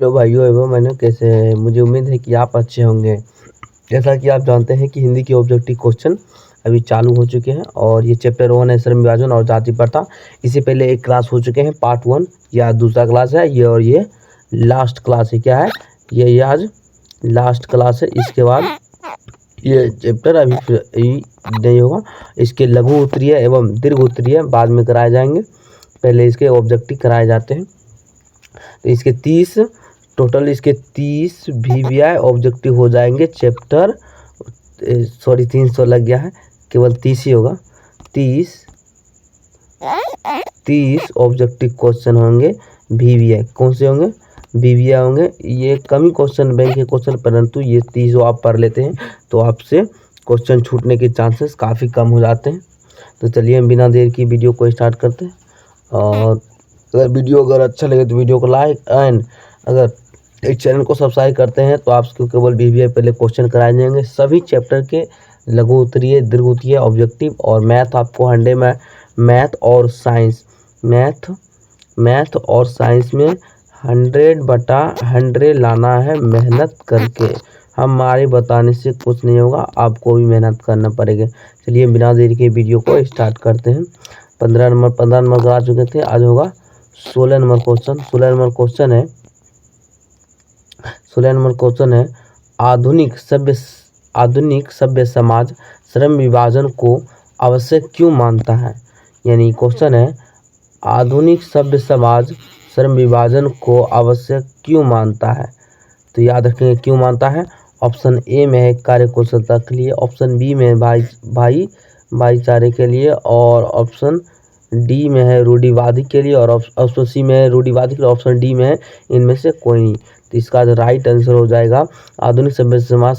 Hello भाइयों एवं बहनों, कैसे हैं? मुझे उम्मीद है कि आप अच्छे होंगे। जैसा कि आप जानते हैं कि हिंदी के ऑब्जेक्टिव क्वेश्चन अभी चालू हो चुके हैं और ये चैप्टर 1 है श्रम विभाजन और जाति प्रथा। इससे पहले एक क्लास हो चुके हैं, पार्ट 1 या दूसरा क्लास है ये, और ये लास्ट क्लास है। क्या है ये आज लास्ट क्लास है। इसके बाद ये चैप्टर अभी नहीं होगा। इसके लघु उत्तरीय एवं दीर्घ उत्तरीय बाद में कराए जाएंगे, पहले इसके ऑब्जेक्टिव कराए जाते हैं। तो इसके 30 VVI ऑब्जेक्टिव हो जाएंगे चैप्टर, सॉरी 300 लग गया है, केवल 30 ही होगा। 30 ऑब्जेक्टिव क्वेश्चन होंगे VVI। कौन से होंगे? VVI होंगे। ये कम ही क्वेश्चन बैंक के क्वेश्चन, परंतु ये 30 आप पढ़ लेते हैं तो आपसे क्वेश्चन छूटने के चांसेस काफ़ी कम हो जाते हैं। तो चलिए हम बिना देर की वीडियो को स्टार्ट करते हैं। और अगर वीडियो अच्छा लगे तो वीडियो को लाइक, एंड अगर इस चैनल को सब्सक्राइब करते हैं तो आपको केवल VVI पहले क्वेश्चन कराए जाएंगे सभी चैप्टर के, लघु उत्तरीय, दीर्घ उत्तरीय, ऑब्जेक्टिव और मैथ। आपको 100 में मैथ और साइंस में 100/100 लाना है मेहनत करके। हमारे बताने से कुछ नहीं होगा, आपको भी मेहनत करना पड़ेगा। चलिए बिना देरी के वीडियो को स्टार्ट करते हैं। 15 नंबर करा चुके थे, आज होगा 16 नंबर क्वेश्चन। 16 नंबर क्वेश्चन है आधुनिक सभ्य समाज श्रम विभाजन को आवश्यक क्यों मानता है। यानी क्वेश्चन है आधुनिक सभ्य समाज श्रम विभाजन को आवश्यक क्यों मानता है। तो याद रखेंगे क्यों मानता है। ऑप्शन ए में है कार्य कुशलता के लिए, ऑप्शन बी में भाईचारे के लिए, और ऑप्शन डी में है रूढ़िवादी के लिए, और ऑप्शन सी में है रूढ़िवादी के लिए, ऑप्शन डी में है इनमें से कोई नहीं। तो इसका जो राइट आंसर हो जाएगा आधुनिक सभ्य समाज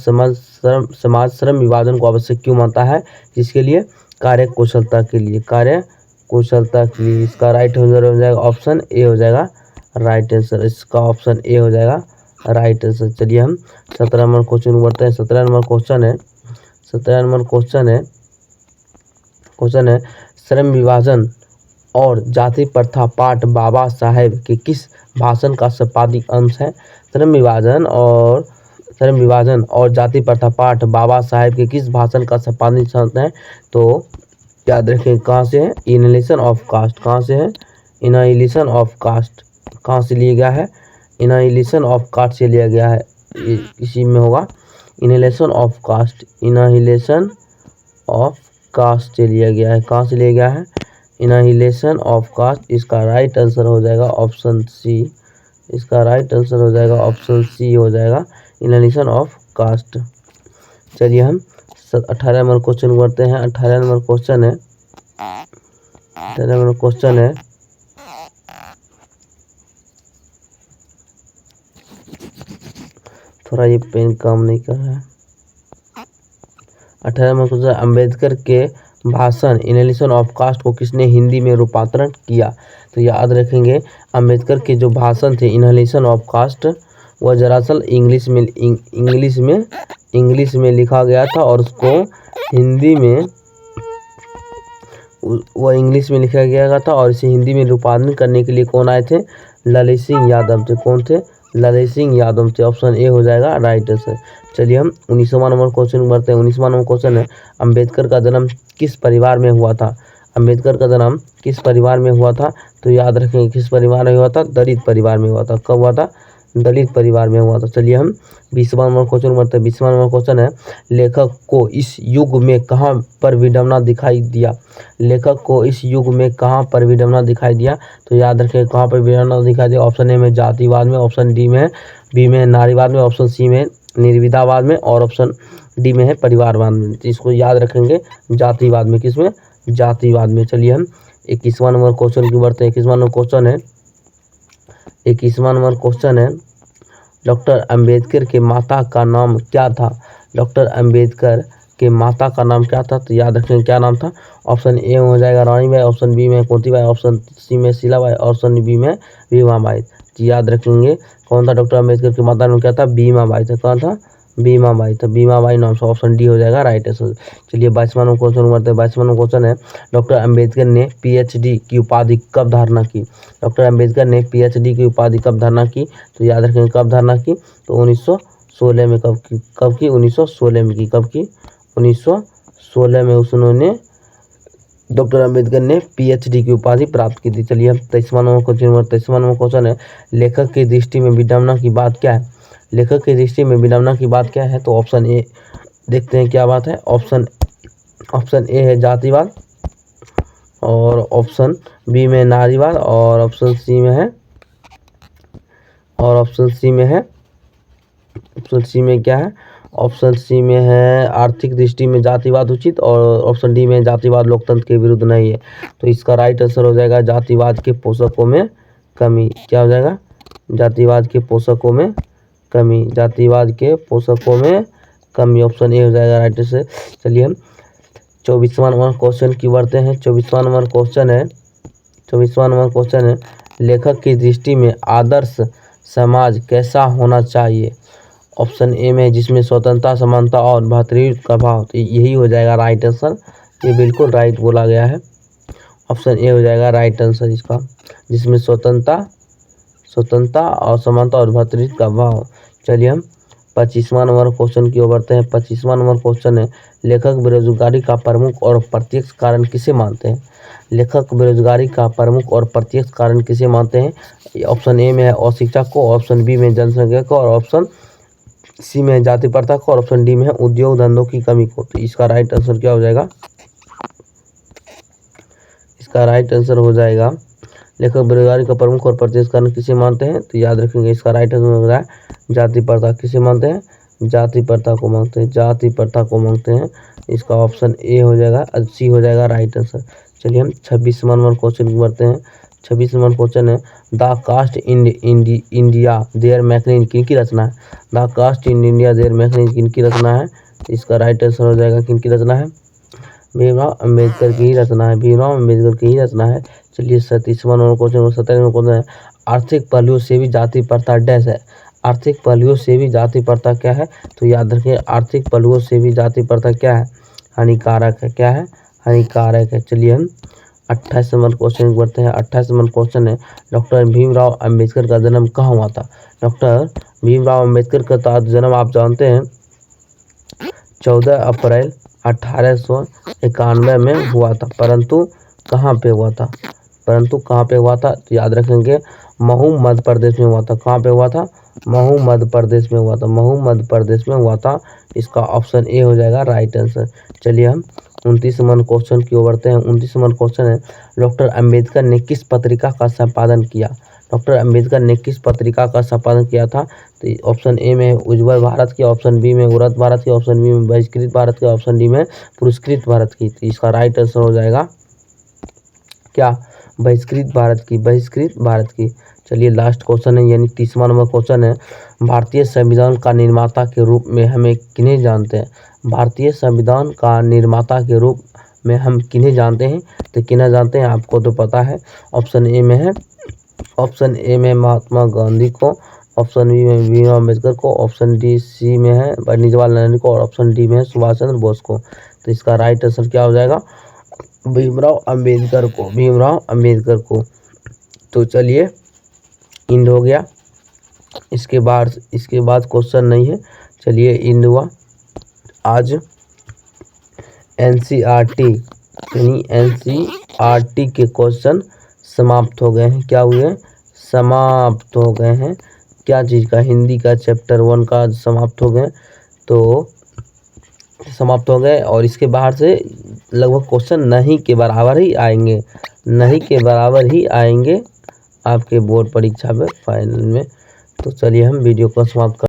श्रम विभाजन को आवश्यक क्यों मानता है, जिसके लिए कार्य कुशलता के लिए इसका राइट आंसर हो जाएगा ऑप्शन ए हो जाएगा राइट आंसर। इसका ऑप्शन ए हो जाएगा राइट आंसर। चलिए हम 17 नंबर क्वेश्चन बढ़ते हैं। 17 नंबर क्वेश्चन है श्रम विभाजन और जाति प्रथा पाठ बाबा साहेब के किस भाषण का संपादित अंश है। श्रम विभाजन और जाति प्रथा पाठ बाबा साहेब के किस भाषण का संपादित अंश है। तो याद रखें कहाँ से है, इनहेलेशन ऑफ कास्ट। कहाँ से है, इनहेलेशन ऑफ कास्ट। कहाँ से लिया गया है, इनहेलेशन ऑफ कास्ट से लिया गया है। इसी में होगा इनहेलेशन ऑफ कास्ट से लिया गया है। कहाँ से लिया गया है, इनहेलेशन ऑफ कास्ट। इसका राइट आंसर हो जाएगा ऑप्शन सी। इसका राइट आंसर हो जाएगा ऑप्शन सी हो जाएगा इनहेलेशन ऑफ कास्ट। चलिए हम 18 नंबर क्वेश्चन करते हैं। 18 नंबर क्वेश्चन है थोड़ा ये पेन काम नहीं कर रहा है। 18 नंबर क्वेश्चन, अम्बेडकर के भाषण इनहेलेशन ऑफ कास्ट को किसने हिंदी में रूपांतरण किया। तो याद रखेंगे अम्बेडकर के जो भाषण थे इनहेलेशन ऑफ कास्ट, वह दरअसल इंग्लिश में लिखा गया था, और उसको हिंदी में लिखा गया था, और इसे हिंदी में रूपांतरण करने के लिए कौन आए थे, ललित सिंह यादव थे। कौन थे, ललित सिंह यादव थे। ऑप्शन ए हो जाएगा राइट आंसर। चलिए हम 19वां नंबर क्वेश्चन बढ़ते हैं। 19वां नंबर क्वेश्चन है अम्बेडकर का जन्म किस परिवार में हुआ था। अम्बेडकर का जन्म किस परिवार में हुआ था। तो याद रखेंगे किस परिवार में हुआ था, दलित परिवार में हुआ था। कब हुआ था, दलित परिवार में हुआ था। चलिए हम 20वां नंबर क्वेश्चन बढ़ते हैं। 20वां नंबर क्वेश्चन है लेखक को इस युग में कहाँ पर विडंबना दिखाई दिया। लेखक को इस युग में कहाँ पर विडंबना दिखाई दिया। तो याद रखें कहाँ पर विडंबना दिखाई दिया। ऑप्शन ए में जातिवाद में, ऑप्शन बी में नारीवाद में, ऑप्शन सी में निर्विवादवाद में, और ऑप्शन डी में है परिवारवाद में। तो इसको याद रखेंगे जातिवाद में। किसमें, जातिवाद में। चलिए हम 21वां नंबर क्वेश्चन की बढ़ते हैं। 21वां नंबर क्वेश्चन है डॉक्टर अंबेडकर के माता का नाम क्या था। डॉक्टर अंबेडकर के माता का नाम क्या था। तो याद रखें क्या नाम था। ऑप्शन ए हो जाएगा रानीबाई, ऑप्शन बी में कुंतीबाई, ऑप्शन सी में शीलाबाई, ऑप्शन बी में भीमाबाई। तो याद रखेंगे कौन था, डॉक्टर अंबेडकर के माता का नाम क्या था, भीमाबाई था। कौन था, भीमाबाई, तो भीमाबाई नाम से ऑप्शन डी हो जाएगा राइट आंसर। चलिए 22वां नंबर क्वेश्चन करते हैं। 22वां नंबर क्वेश्चन है डॉक्टर अंबेडकर ने पीएचडी की उपाधि कब धारणा की? डॉक्टर अंबेडकर ने पीएचडी की उपाधि कब धारणा की? तो याद रखेंगे कब धारणा की, तो 1916 में। कब की 1916 में की। कब की 1916 में उन्होंने डॉक्टर अंबेडकर ने पीएचडी की उपाधि प्राप्त की थी। चलिए हम 23वां नंबर क्वेश्चन है लेखक की दृष्टि में विडंबना की बात क्या है? लेखक की दृष्टि में विडंबना की बात क्या है? तो ऑप्शन ए देखते हैं क्या बात है। ऑप्शन ए है जातिवाद, और ऑप्शन बी में नारीवाद, और ऑप्शन सी में क्या है? ऑप्शन सी में है आर्थिक दृष्टि में जातिवाद उचित, और ऑप्शन डी में जातिवाद लोकतंत्र के विरुद्ध नहीं है। तो इसका राइट आंसर हो जाएगा जातिवाद के पोषकों में कमी। क्या हो जाएगा? जातिवाद के पोषकों में कमी। जातिवाद के पोषकों में कमी, ऑप्शन ए हो जाएगा राइट आंसर। चलिए हम 24वां नंबर क्वेश्चन की बढ़ते हैं। 24वां नंबर क्वेश्चन है लेखक की दृष्टि में आदर्श समाज कैसा होना चाहिए? ऑप्शन ए में जिसमें स्वतंत्रता, समानता और भ्रातृत्व का भाव, तो यही हो जाएगा राइट आंसर। ये बिल्कुल राइट बोला गया है, ऑप्शन ए हो जाएगा राइट आंसर इसका, जिसमें स्वतंत्रता और समानता और भ्रातृत्व का भाव। चलिए हम 25वां नंबर क्वेश्चन की ओर बढ़ते हैं। 25वां नंबर क्वेश्चन है लेखक बेरोजगारी का प्रमुख और प्रत्यक्ष कारण किसे मानते हैं? लेखक बेरोजगारी का प्रमुख और प्रत्यक्ष कारण किसे मानते हैं? ऑप्शन ए में है अशिक्षा को, ऑप्शन बी में जनसंख्या को, और ऑप्शन सी में जाति प्रथा को, और ऑप्शन डी में है उद्योग धंधों की कमी को। तो इसका राइट आंसर क्या हो जाएगा? इसका राइट आंसर हो जाएगा लेखक बेरोजगारी का प्रमुख और प्रत्यक्ष कारण किसे मानते हैं? तो याद रखेंगे इसका राइट आंसर हो रहा है जाति प्रथा। किसे मानते हैं? जाति प्रथा को मानते हैं, जाति प्रथा को मानते हैं। इसका ऑप्शन ए हो जाएगा, सी हो जाएगा राइट आंसर। चलिए हम 26वां नंबर क्वेश्चन की बढ़ते हैं। 26वां क्वेश्चन है the caste in India their magazine किनकी रचना है? The caste in India their magazine किनकी रचना है? इसका राइट आंसर हो जाएगा किनकी रचना है? भीमराव अंबेडकर की ही रचना है, भीमराव अंबेडकर की ही रचना है। चलिए 37वां नंबर क्वेश्चन, 17वां क्वेश्चन है आर्थिक पहलुओं से भी जाति प्रथा डैश है। आर्थिक पहलुओं से भी जाति प्रथा क्या है? तो याद रखिए आर्थिक पहलुओं से भी जाति प्रथा क्या है? हानिकारक है। क्या है? हानिकारक है। चलिए हम 28 नंबर क्वेश्चन बढ़ते हैं। 28 नंबर क्वेश्चन है डॉक्टर भीमराव अंबेडकर का जन्म कहाँ हुआ था? डॉक्टर भीमराव अंबेडकर का जन्म आप जानते हैं 14 अप्रैल 1891 में हुआ था, परंतु कहाँ पे हुआ था? तो याद रखेंगे महू मध्य प्रदेश में हुआ था। कहाँ पे हुआ था? महू मध्य प्रदेश में हुआ था। इसका ऑप्शन ए हो जाएगा राइट आंसर। चलिए हम 29 नंबर क्वेश्चन की ओर बढ़ते हैं। 29 नंबर क्वेश्चन है डॉक्टर अंबेडकर ने किस पत्रिका का संपादन किया? डॉक्टर अंबेडकर ने किस पत्रिका का संपादन किया था? तो ऑप्शन ए में उज्ज्वल भारत की, ऑप्शन बी में उड़द भारत की, ऑप्शन बी में बहिष्कृत भारत की, ऑप्शन डी में पुरस्कृत भारत की। तो इसका राइट आंसर हो जाएगा क्या? बहिष्कृत भारत की। चलिए लास्ट क्वेश्चन है यानी 30वां नंबर क्वेश्चन है भारतीय संविधान का निर्माता के रूप में हमें किन्हें जानते हैं? भारतीय संविधान का निर्माता के रूप में हम किन्हें जानते हैं? तो किन्हें जानते हैं आपको तो पता है। ऑप्शन ए में महात्मा गांधी को, ऑप्शन बी में भीमराव अम्बेडकर को, ऑप्शन डी सी में है पंडित जवाहरलाल नेहरू को, और ऑप्शन डी में है सुभाष चंद्र बोस को। तो इसका राइट आंसर क्या हो जाएगा? भीमराव अम्बेडकर को। तो चलिए इंड हो गया। इसके बाद क्वेश्चन नहीं है। चलिए इंड हुआ। आज एनसीईआरटी के क्वेश्चन समाप्त हो गए हैं। क्या हुए? समाप्त हो गए हैं। क्या चीज़ का? हिंदी का चैप्टर 1 का समाप्त हो गए। तो समाप्त हो गए और इसके बाहर से लगभग क्वेश्चन नहीं के बराबर ही आएंगे आपके बोर्ड परीक्षा में फाइनल में। तो चलिए हम वीडियो को समाप्त कर